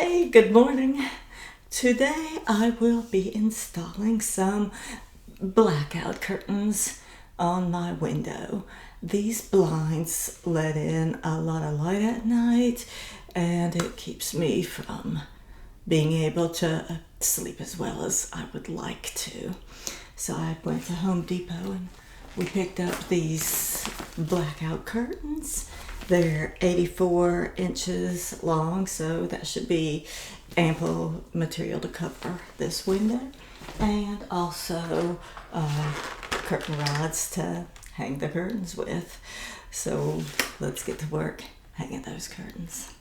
Hey, good morning. Today I will be installing some blackout curtains on my window. These blinds let in a lot of light at night and it keeps me from being able to sleep as well as I would like to. So I went to Home Depot and we picked up these blackout curtains. They're 84 inches long, so that should be ample material to cover this window. And also curtain rods to hang the curtains with. So let's get to work hanging those curtains.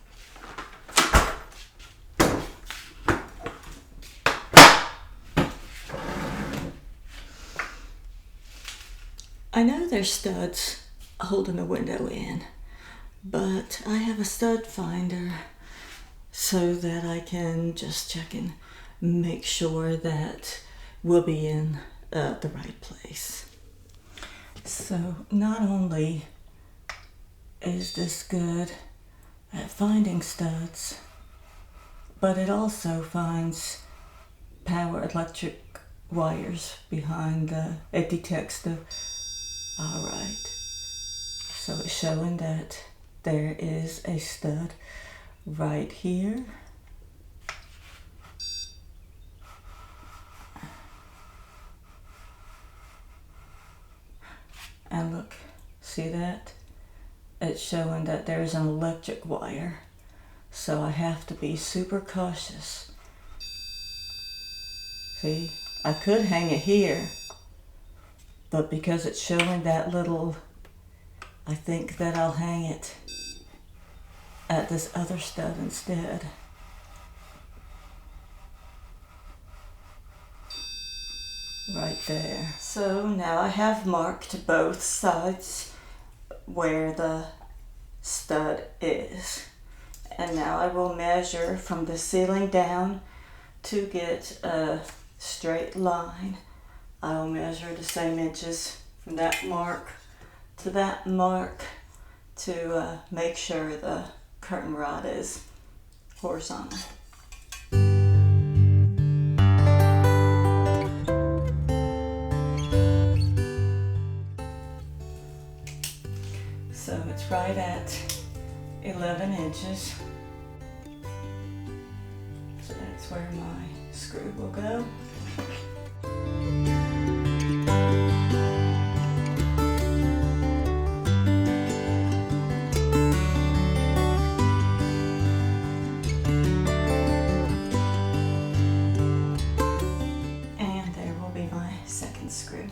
I know there's studs holding the window in, but I have a stud finder so that I can just check and make sure that we'll be in the right place. So not only is this good at finding studs, but it also finds power electric wires behind it detects the, alright, so it's showing that there is a stud right here. And look, see that? It's showing that there's an electric wire. So I have to be super cautious. See, I could hang it here, but because it's showing that little, I think that I'll hang it at this other stud instead. Right there. So now I have marked both sides where the stud is. And now I will measure from the ceiling down to get a straight line. I will measure the same inches from that mark to that mark to make sure the curtain rod is horizontal. So it's right at 11 inches. So that's where my screw will go. And there will be my second screw.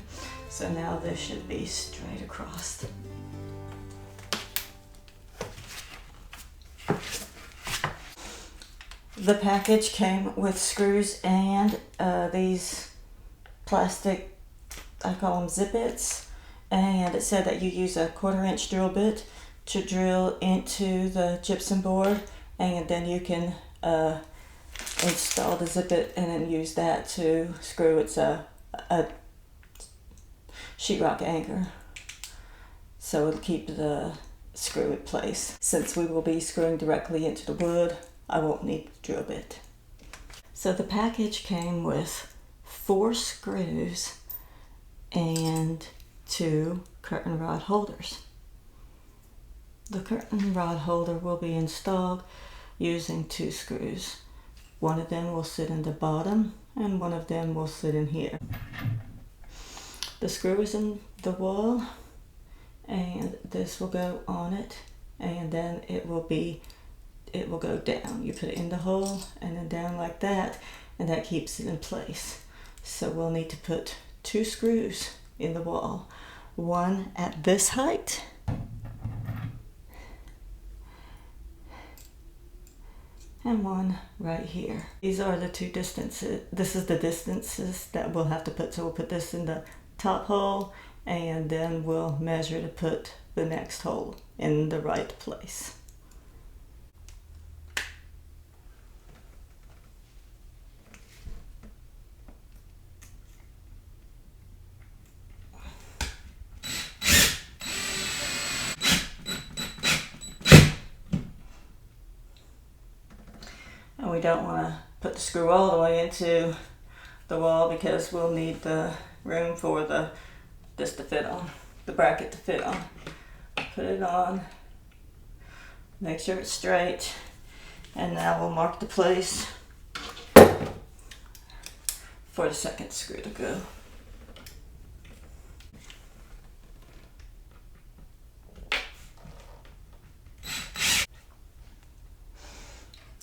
So now this should be straight across. The package came with screws and these plastic, I call them zip bits, and it said that you use a 1/4 inch drill bit to drill into the gypsum board, and then you can install the zip bit and then use that to screw. It's a sheetrock anchor, so it'll keep the screw in place. Since we will be screwing directly into the wood, I won't need the drill bit. So the package came with 4 screws and 2 curtain rod holders. The curtain rod holder will be installed using 2 screws. One of them will sit in the bottom and one of them will sit in here. The screw is in the wall and this will go on it, and then it will go down. You put it in the hole and then down like that, and that keeps it in place. So we'll need to put 2 screws in the wall. One at this height and one right here. These are the 2 distances. This is the distances that we'll have to put. So we'll put this in the top hole and then we'll measure to put the next hole in the right place. And we don't want to put the screw all the way into the wall because we'll need the room for this to fit on, the bracket to fit on. Put it on, make sure it's straight, and now we'll mark the place for the second screw to go.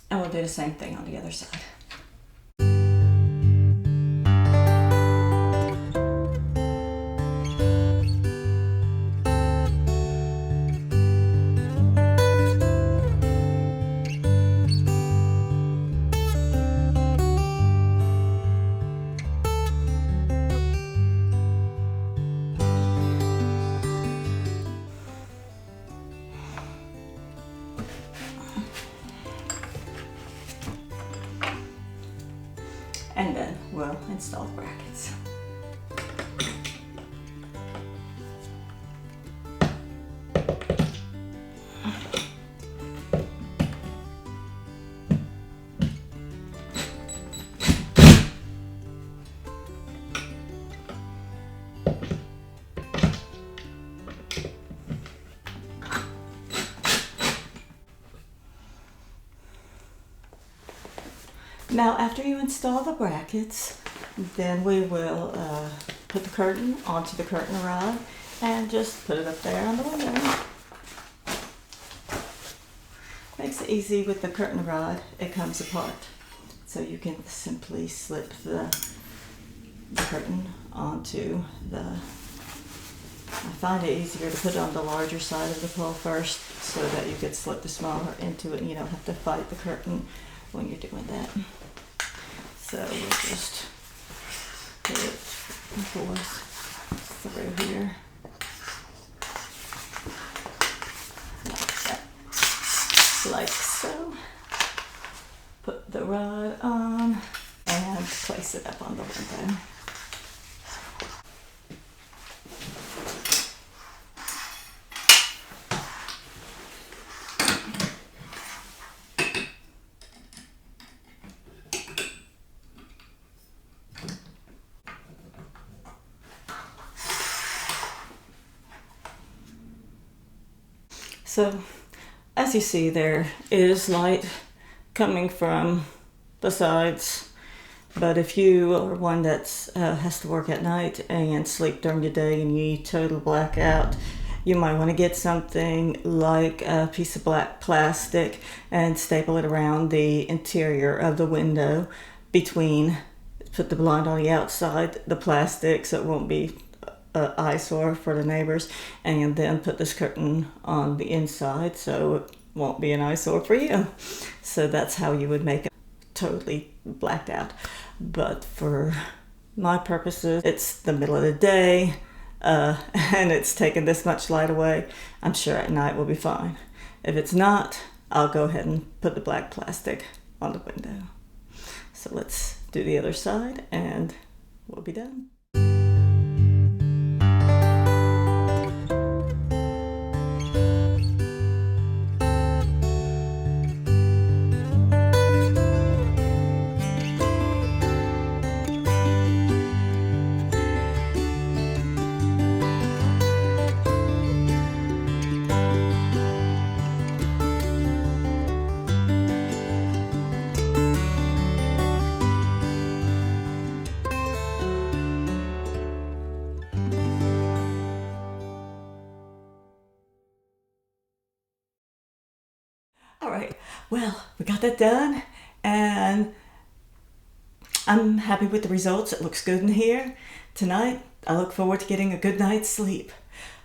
And we'll do the same thing on the other side. And then we'll install the brackets. Now, after you install the brackets, then we will put the curtain onto the curtain rod and just put it up there on the window. Makes it easy with the curtain rod. It comes apart. So you can simply slip the curtain onto the... I find it easier to put it on the larger side of the pole first so that you could slip the smaller into it and you don't have to fight the curtain when you're doing that. So we'll just put it through here. Like that. Like so. Put the rod on and place it up on the window. So, as you see, there is light coming from the sides, but if you are one that has to work at night and sleep during the day and you need total blackout, you might want to get something like a piece of black plastic and staple it around the interior of the window between, put the blind on the outside, the plastic, so it won't be eyesore for the neighbors, and then put this curtain on the inside so it won't be an eyesore for you. So that's how you would make it totally blacked out. But for my purposes, it's the middle of the day and it's taking this much light away. I'm sure at night we'll be fine. If it's not, I'll go ahead and put the black plastic on the window. So let's do the other side and we'll be done. All right, well, we got that done and I'm happy with the results. It looks good in here. Tonight, I look forward to getting a good night's sleep.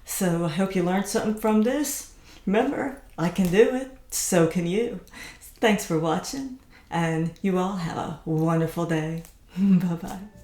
So I hope you learned something from this. Remember, I can do it, so can you. Thanks for watching and you all have a wonderful day. Bye-bye.